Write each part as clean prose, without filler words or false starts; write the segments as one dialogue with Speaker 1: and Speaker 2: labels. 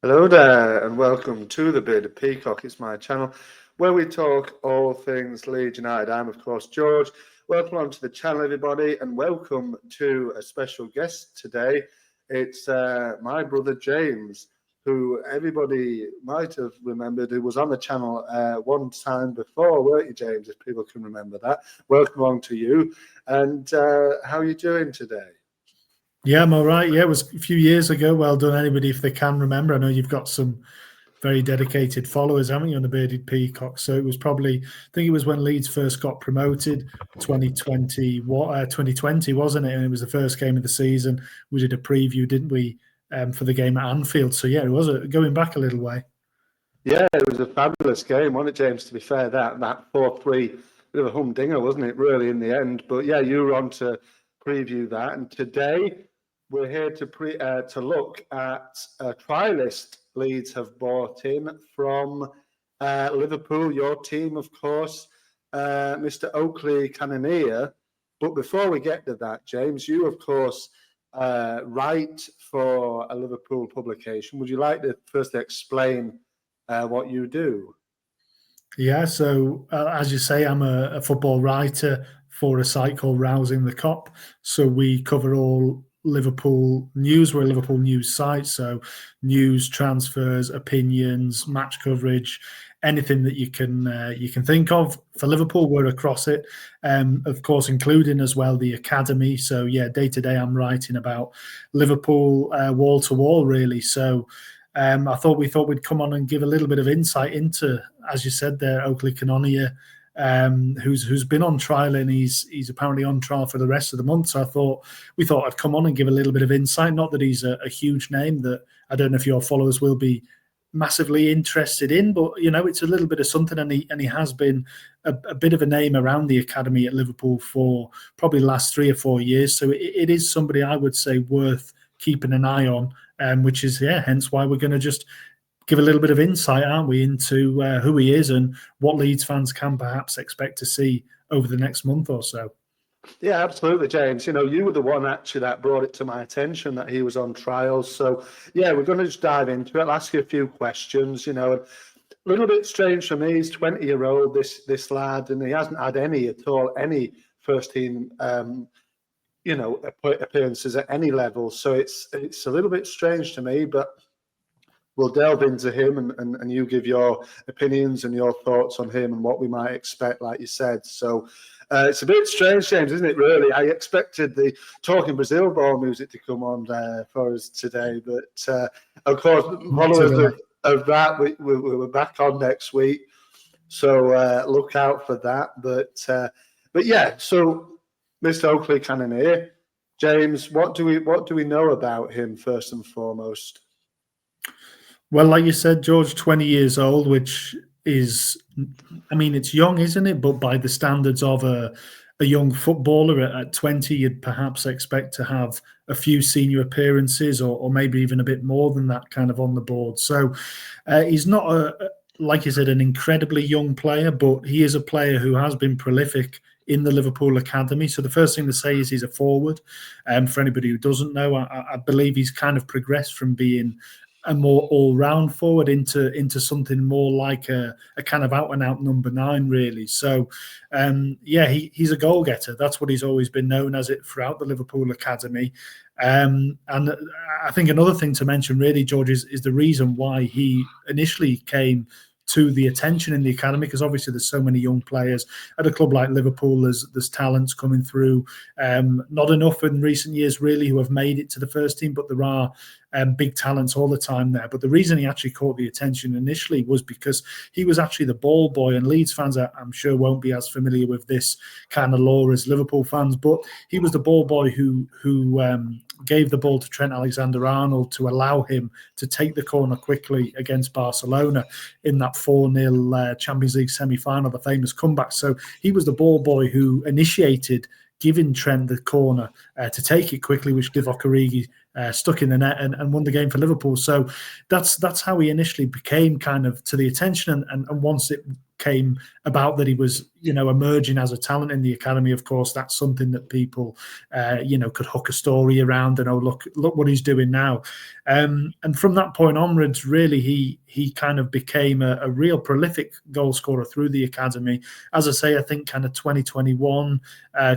Speaker 1: Hello there, and welcome to the Bearded Peacock. It's my channel where we talk all things Leeds United. I'm, of course, George. Welcome onto the channel, everybody, and welcome to a special guest today. It's my brother James, who everybody might have remembered, who was on the channel one time before, weren't you, James? If people can remember that. Welcome along to you. And how are you doing today?
Speaker 2: Yeah, I'm all right. Yeah, it was a few years ago. Well done, anybody, if they can remember. I know you've got some very dedicated followers, haven't you, on the Bearded Peacock? So it was probably, I think it was when Leeds first got promoted, 2020, wasn't it? And it was the first game of the season. We did a preview, didn't we, for the game at Anfield? So yeah, it was going back a little way.
Speaker 1: Yeah, it was a fabulous game, wasn't it, James? To be fair, that 4-3, bit of a humdinger, wasn't it, really, in the end? But yeah, you were on to preview that, and today we're here to look at a trialist Leeds have bought in from Liverpool, your team, of course, Mr. Oakley Cannonier. But before we get to that, James, you, of course, write for a Liverpool publication. Would you like to firstly explain what you do?
Speaker 2: Yeah, so as you say, I'm a football writer for a site called Rousing the Kop. So we cover all Liverpool news. We're a Liverpool news site, so news, transfers, opinions, match coverage, anything that you can think of for Liverpool. We're across it, of course, including as well the academy. So yeah, day to day, I'm writing about Liverpool wall to wall, really. So. I thought we'd come on and give a little bit of insight into, as you said there, Oakley Cannonier, who's been on trial, and he's apparently on trial for the rest of the month. So we thought I'd come on and give a little bit of insight. Not that he's a huge name that I don't know if your followers will be massively interested in, but it's a little bit of something, and he has been a bit of a name around the academy at Liverpool for probably the last 3 or 4 years. So it is somebody I would say worth keeping an eye on. Which is, hence why we're going to just give a little bit of insight, aren't we, into who he is and what Leeds fans can perhaps expect to see over the next month or so.
Speaker 1: Yeah, absolutely, James. You were the one actually that brought it to my attention that he was on trials. So, yeah, we're going to just dive into it. I'll ask you a few questions. A little bit strange for me. He's 20-year-old, this lad, and he hasn't had any first team appearances at any level. So it's a little bit strange to me, but we'll delve into him and you give your opinions and your thoughts on him and what we might expect, like you said. So it's a bit strange, James, isn't it, really? I expected the Talking Brazil ball music to come on for us today, but of course, followers of that, we're back on next week. So look out for that. But yeah, so Mr. Oakley Cannonier, James, what do we know about him first and foremost?
Speaker 2: Well, like you said, George, 20 years old, which is, it's young, isn't it? But by the standards of a young footballer at 20, you'd perhaps expect to have a few senior appearances or maybe even a bit more than that kind of on the board. So he's not, like you said, an incredibly young player, but he is a player who has been prolific in the Liverpool academy. So the first thing to say is he's a forward. For anybody who doesn't know, I believe he's kind of progressed from being a more all-round forward into something more like a kind of out-and-out number 9, really. So, he's a goal-getter. That's what he's always been known as it throughout the Liverpool academy. And I think another thing to mention, really, George, is the reason why he initially came to the attention in the academy, because obviously there's so many young players at a club like Liverpool. There's talents coming through. Not enough in recent years, really, who have made it to the first team, but there are big talents all the time there. But the reason he actually caught the attention initially was because he was actually the ball boy, and Leeds fans, I'm sure, won't be as familiar with this kind of lore as Liverpool fans, but he was the ball boy who gave the ball to Trent Alexander-Arnold to allow him to take the corner quickly against Barcelona in that 4-0 Champions League semi-final, the famous comeback. So he was the ball boy who initiated giving Trent the corner to take it quickly, which Divock Origi stuck in the net and won the game for Liverpool. So that's how he initially became kind of to the attention. And once it came about that he was, emerging as a talent in the academy, of course, that's something that people, could hook a story around and, look what he's doing now. And from that point onwards, really, he kind of became a real prolific goal scorer through the academy. As I say, I think kind of 2021,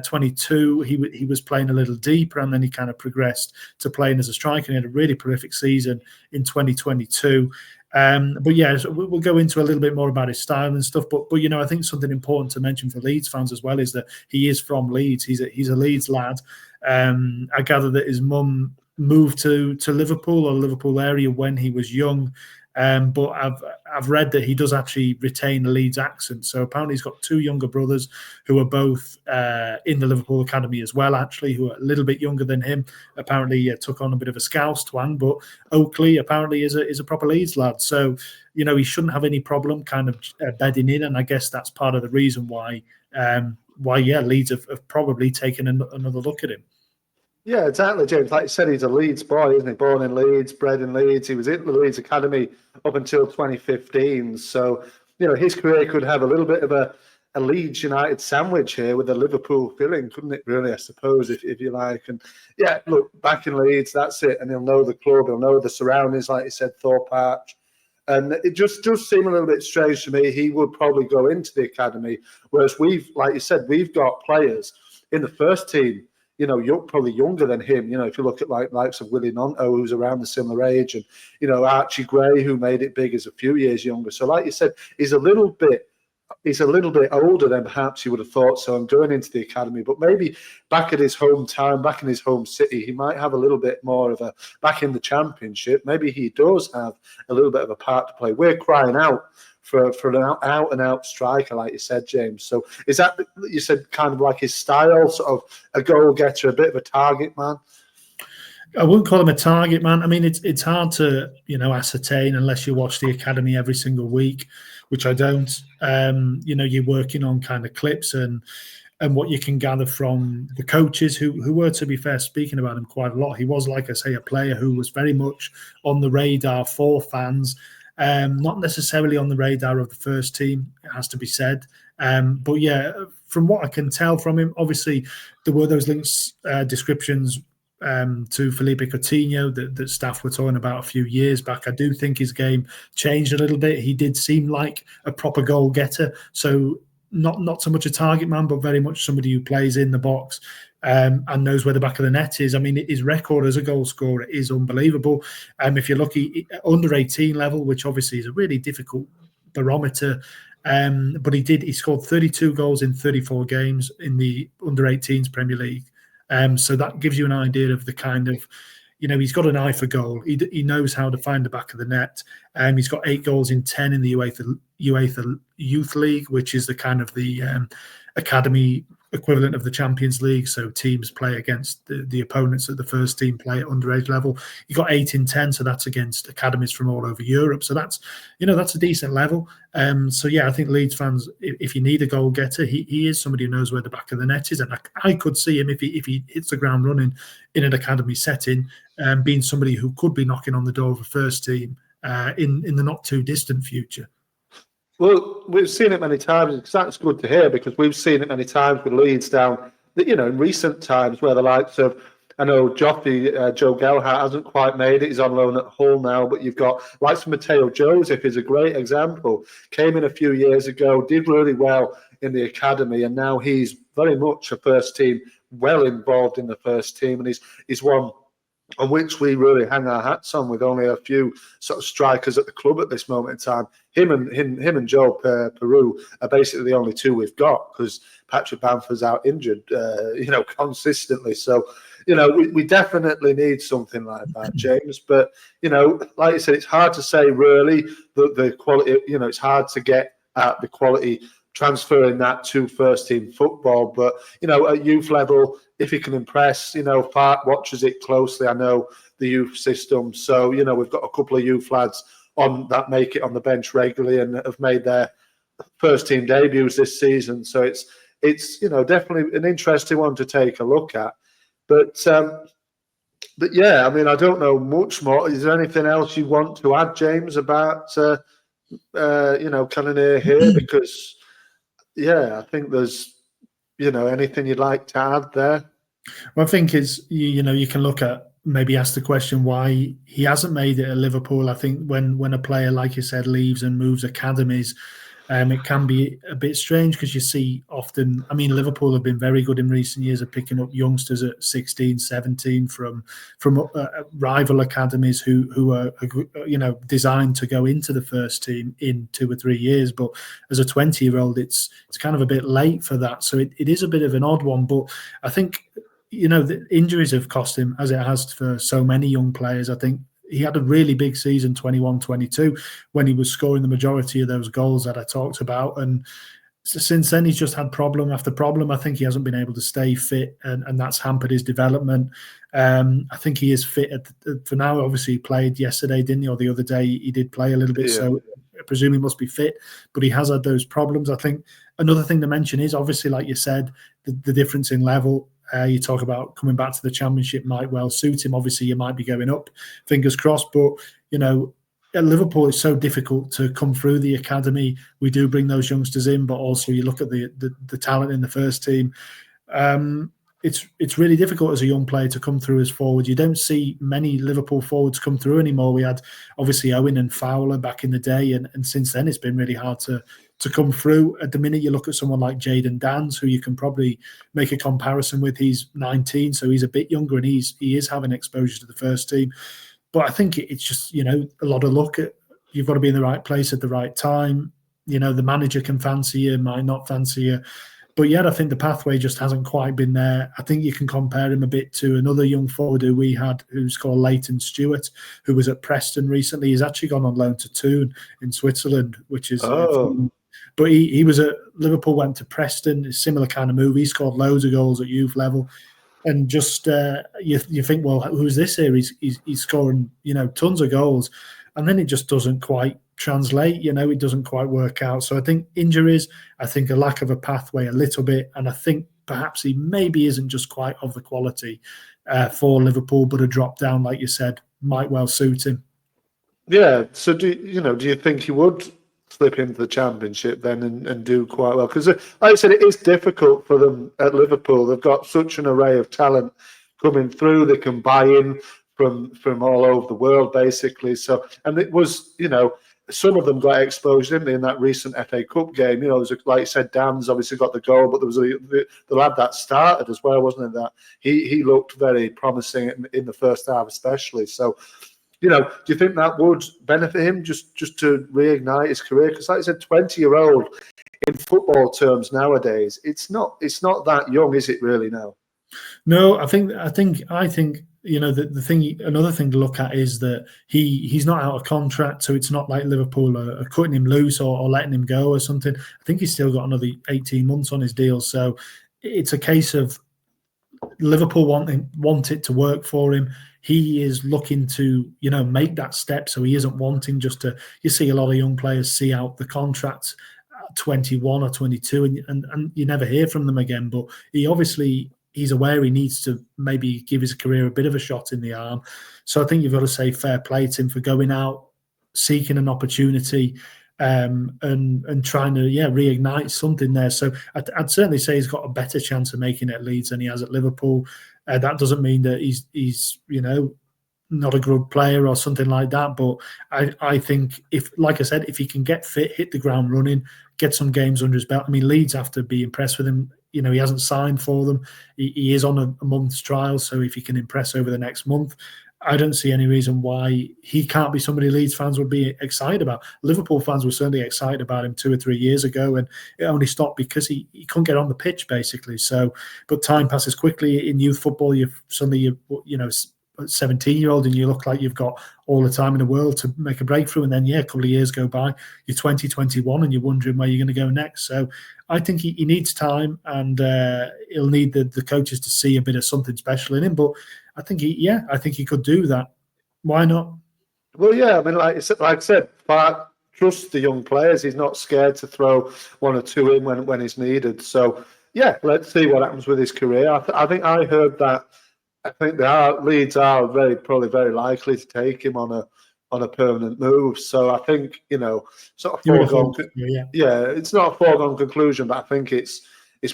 Speaker 2: 22, he was playing a little deeper, and then he kind of progressed to playing as a striker. And he had a really prolific season in 2022. But yeah, so we'll go into a little bit more about his style and stuff. But I think something important to mention for Leeds fans as well is that he is from Leeds. He's a Leeds lad. I gather that his mum moved to Liverpool or Liverpool area when he was young. But I've read that he does actually retain a Leeds accent. So apparently he's got two younger brothers who are both in the Liverpool academy as well, actually, who are a little bit younger than him. Apparently took on a bit of a Scouse twang, but Oakley apparently is a proper Leeds lad. So, he shouldn't have any problem kind of bedding in. And I guess that's part of the reason why Leeds have probably taken another look at him.
Speaker 1: Yeah, exactly, James. Like you said, he's a Leeds boy, isn't he? Born in Leeds, bred in Leeds. He was in the Leeds Academy up until 2015. So, his career could have a little bit of a Leeds United sandwich here with a Liverpool feeling, couldn't it, really, I suppose, if you like. And, yeah, look, back in Leeds, that's it. And he'll know the club, he'll know the surroundings, like you said, Thorpe Arch. And it just does seem a little bit strange to me. He would probably go into the academy, whereas like you said, we've got players in the first team, you're probably younger than him. If you look at likes of Willie Nonto, who's around the similar age, and Archie Gray, who made it big, is a few years younger. So, like you said, he's a little bit older than perhaps you would have thought. So I'm going into the academy, but maybe back at his hometown, back in his home city, he might have a little bit more of back in the Championship. Maybe he does have a little bit of a part to play. We're crying out for an out and out striker, like you said, James. So is that, you said, kind of like his style, sort of a goal getter, a bit of a target man?
Speaker 2: I wouldn't call him a target man. I mean, it's hard to ascertain unless you watch the academy every single week, which I don't. You're working on kind of clips and what you can gather from the coaches who were, to be fair, speaking about him quite a lot. He was, like I say, a player who was very much on the radar for fans. Not necessarily on the radar of the first team, it has to be said. But yeah, from what I can tell from him, obviously there were those links, descriptions to Felipe Coutinho that staff were talking about a few years back. I do think his game changed a little bit. He did seem like a proper goal getter. So not so much a target man, but very much somebody who plays in the box and knows where the back of the net is. I mean, his record as a goal scorer is unbelievable. If you're lucky, under 18 level, which obviously is a really difficult barometer, but he scored 32 goals in 34 games in the under 18s Premier League. So that gives you an idea of the kind of, he's got an eye for goal. He knows how to find the back of the net. He's got 8 goals in 10 in the UEFA Youth League, which is the kind of the academy equivalent of the Champions League. So teams play against the opponents that the first team play at underage level. He got 8 in 10, so that's against academies from all over Europe. So that's a decent level. So yeah, I think Leeds fans, if you need a goal getter, he is somebody who knows where the back of the net is, and I could see him if he hits the ground running in an academy setting, being somebody who could be knocking on the door of a first team in the not too distant future.
Speaker 1: Well, we've seen it many times. That's good to hear, because we've seen it many times with Leeds down, in recent times, where the likes of, I know Joe Gelhardt hasn't quite made it. He's on loan at Hull now, but you've got likes of Matteo Joseph is a great example. Came in a few years ago, did really well in the academy, and now he's very much a first team, well involved in the first team, and he's one on which we really hang our hats on, with only a few sort of strikers at the club at this moment in time. Him and Joe Peru are basically the only two we've got, because Patrick Bamford's out injured, consistently. So, we definitely need something like that, James. But, like you said, it's hard to say really the quality, it's hard to get at the quality transferring that to first team football. But, at youth level, if he can impress, Fart watches it closely. I know the youth system. So, we've got a couple of youth lads on that make it on the bench regularly and have made their first team debuts this season. So it's definitely an interesting one to take a look at. But yeah, I mean, I don't know much more. Is there anything else you want to add, James, about Cannonier here? Because, I think there's, anything you'd like to add there?
Speaker 2: Well, I think it's you can look at, maybe ask the question why he hasn't made it at Liverpool. I think when a player, like you said, leaves and moves academies, it can be a bit strange because you see often, I mean, Liverpool have been very good in recent years of picking up youngsters at 16, 17 from rival academies who are designed to go into the first team in 2 or 3 years. But as a 20-year-old, it's kind of a bit late for that. So it is a bit of an odd one. But I think, the injuries have cost him, as it has for so many young players. I think he had a really big season, 21-22, when he was scoring the majority of those goals that I talked about. And since then, he's just had problem after problem. I think he hasn't been able to stay fit, and that's hampered his development. I think he is fit for now. Obviously, he played yesterday, didn't he? Or the other day, he did play a little bit. Yeah. So I presume he must be fit, but he has had those problems. I think another thing to mention is, obviously, like you said, the difference in level. You talk about coming back to the Championship might well suit him. Obviously, you might be going up, fingers crossed. But, at Liverpool, it's so difficult to come through the academy. We do bring those youngsters in, but also you look at the talent in the first team. It's really difficult as a young player to come through as forward. You don't see many Liverpool forwards come through anymore. We had, obviously, Owen and Fowler back in the day, and since then it's been really hard to come through. At the minute, you look at someone like Jadon Dans, who you can probably make a comparison with. He's 19, so he's a bit younger, and he is having exposure to the first team. But I think it's just, a lot of luck. You've got to be in the right place at the right time. The manager can fancy you, might not fancy you. But yet, I think the pathway just hasn't quite been there. I think you can compare him a bit to another young forward who we had, who's called Leighton Stewart, who was at Preston recently. He's actually gone on loan to Thun in Switzerland, which is... But he was at Liverpool, went to Preston, a similar kind of move. He scored loads of goals at youth level. And just you think, well, who's this here? He's scoring, tons of goals. And then it just doesn't quite translate, it doesn't quite work out. So I think injuries, I think a lack of a pathway a little bit. And I think perhaps he maybe isn't just quite of the quality for Liverpool, but a drop down, like you said, might well suit him.
Speaker 1: Yeah. So do you think he would slip into the Championship then and do quite well? Because, like I said, it is difficult for them at Liverpool. They've got such an array of talent coming through. They can buy in from all over the world, basically. So, and it was, some of them got exposed, didn't they, in that recent FA Cup game? There was like you said, Dan's obviously got the goal, but there was the lad that started as well, wasn't it? That he looked very promising in the first half, especially. So, do you think that would benefit him just to reignite his career? Because, like I said, 20-year-old in football terms nowadays, it's not that young, is it really now?
Speaker 2: No, I think the thing. Another thing to look at is that he's not out of contract, so it's not like Liverpool are cutting him loose or letting him go or something. I think he's still got another 18 months on his deal, so it's a case of Liverpool want it to work for him. He is looking to, make that step. So he isn't wanting just to. You see a lot of young players see out the contracts at 21 or 22, and you never hear from them again. But he's aware he needs to maybe give his career a bit of a shot in the arm. So I think you've got to say fair play to him for going out, seeking an opportunity, and trying to reignite something there. So I'd certainly say he's got a better chance of making it at Leeds than he has at Liverpool. That doesn't mean that he's not a good player or something like that. But I think if he can get fit, hit the ground running, get some games under his belt. I mean, Leeds have to be impressed with him. He hasn't signed for them. He is on a month's trial. So if he can impress over the next month, I don't see any reason why he can't be somebody Leeds fans would be excited about. Liverpool fans were certainly excited about him 2 or 3 years ago, and it only stopped because he couldn't get on the pitch, basically. So, but time passes quickly in youth football. You 17-year-old and you look like you've got all the time in the world to make a breakthrough, and then a couple of years go by, you're 20, 21, and you're wondering where you're going to go next. So I think he needs time, and he'll need the coaches to see a bit of something special in him. But I think he could do that. Why not?
Speaker 1: Well, yeah, I mean, like I said, but trust the young players. He's not scared to throw 1 or 2 in when it's needed. So yeah, let's see what happens with his career. I think I heard that. I think Leeds are probably very likely to take him on on a permanent move. So I think, you know, it's not a
Speaker 2: You would have
Speaker 1: foregone.
Speaker 2: thought, yeah.
Speaker 1: Yeah, it's not a foregone conclusion, but I think it's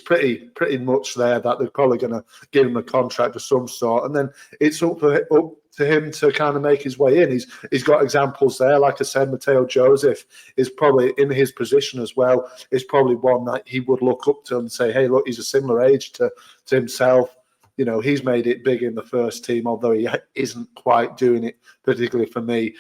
Speaker 1: pretty much there that they're probably going to give him a contract of some sort, and then it's up to him to kind of make his way in. He's got examples there, like I said, Matteo Joseph is probably in his position as well. Is probably one that he would look up to and say, hey, look, he's a similar age to himself. You know, he's made it big in the first team, although he isn't quite doing it, particularly for me.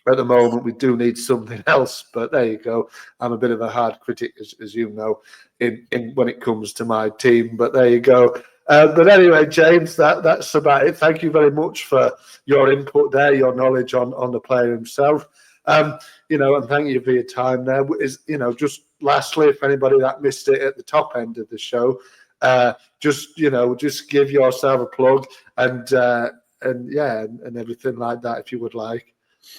Speaker 1: At the moment, we do need something else, but there you go. I'm a bit of a hard critic, as you know, in when it comes to my team. But there you go. But anyway, James, that's about it. Thank you very much for your input there, your knowledge on the player himself. You know, and thank you for your time there. You know, just lastly, if anybody that missed it at the top end of the show, just give yourself a plug and everything like that if you would like.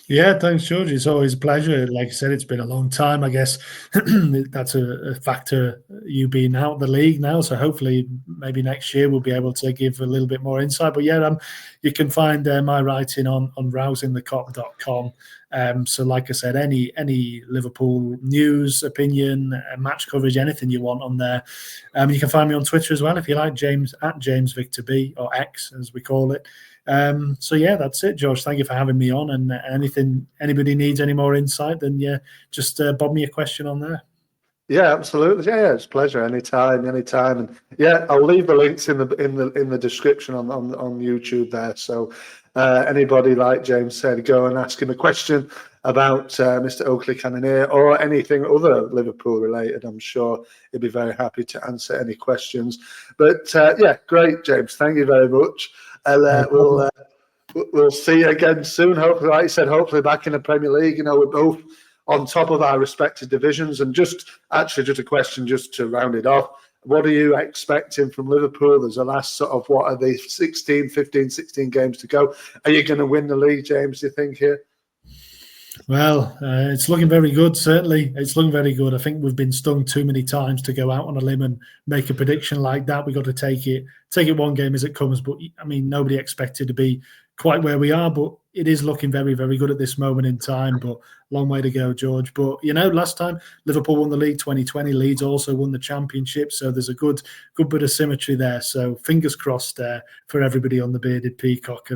Speaker 2: Yeah, thanks, George. It's always a pleasure. Like I said, it's been a long time. I guess that's a factor, you being out of the league now. So hopefully, maybe next year we'll be able to give a little bit more insight. But yeah, you can find my writing on rousingthekop.com. So like I said, any Liverpool news, opinion, match coverage, anything you want on there. You can find me on Twitter as well if you like, James at James Victor B, or X as we call it. So yeah, that's it, George. Thank you for having me on. And anybody needs any more insight, then yeah, just bob me a question on there.
Speaker 1: Yeah, absolutely. Yeah, it's a pleasure. Anytime. And yeah, I'll leave the links in the description on YouTube there. So anybody, like James said, go and ask him a question about Mr. Oakley Cannonier or anything other Liverpool related. I'm sure he'll be very happy to answer any questions. But yeah, great, James. Thank you very much. We'll see you again soon. Hopefully, like you said, hopefully back in the Premier League. You know, we're both on top of our respective divisions. And just a question just to round it off. What are you expecting from Liverpool? There's a last sort of, what are they, 16 games to go. Are you going to win the league, James, do you think, here?
Speaker 2: Well, it's looking very good, certainly. It's looking very good. I think we've been stung too many times to go out on a limb and make a prediction like that. We've got to take it one game as it comes. But, I mean, nobody expected to be quite where we are, but it is looking very, very good at this moment in time. But long way to go, George. But, you know, last time Liverpool won the league 2020, Leeds also won the championship. So there's a good bit of symmetry there. So fingers crossed for everybody on the Bearded Peacock.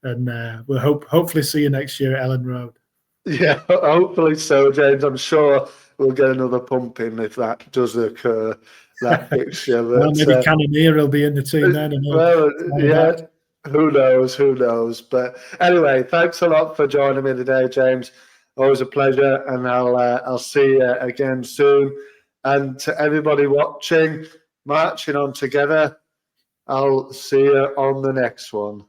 Speaker 2: And we'll hopefully see you next year at Ellen Road.
Speaker 1: Yeah, hopefully so, James. I'm sure we'll get another pump in if that does occur, that fixture. But,
Speaker 2: well, maybe Cannonier will be in the team then.
Speaker 1: Well, yeah, who knows? But anyway, thanks a lot for joining me today, James. Always a pleasure, and I'll see you again soon. And to everybody watching, marching on together, I'll see you on the next one.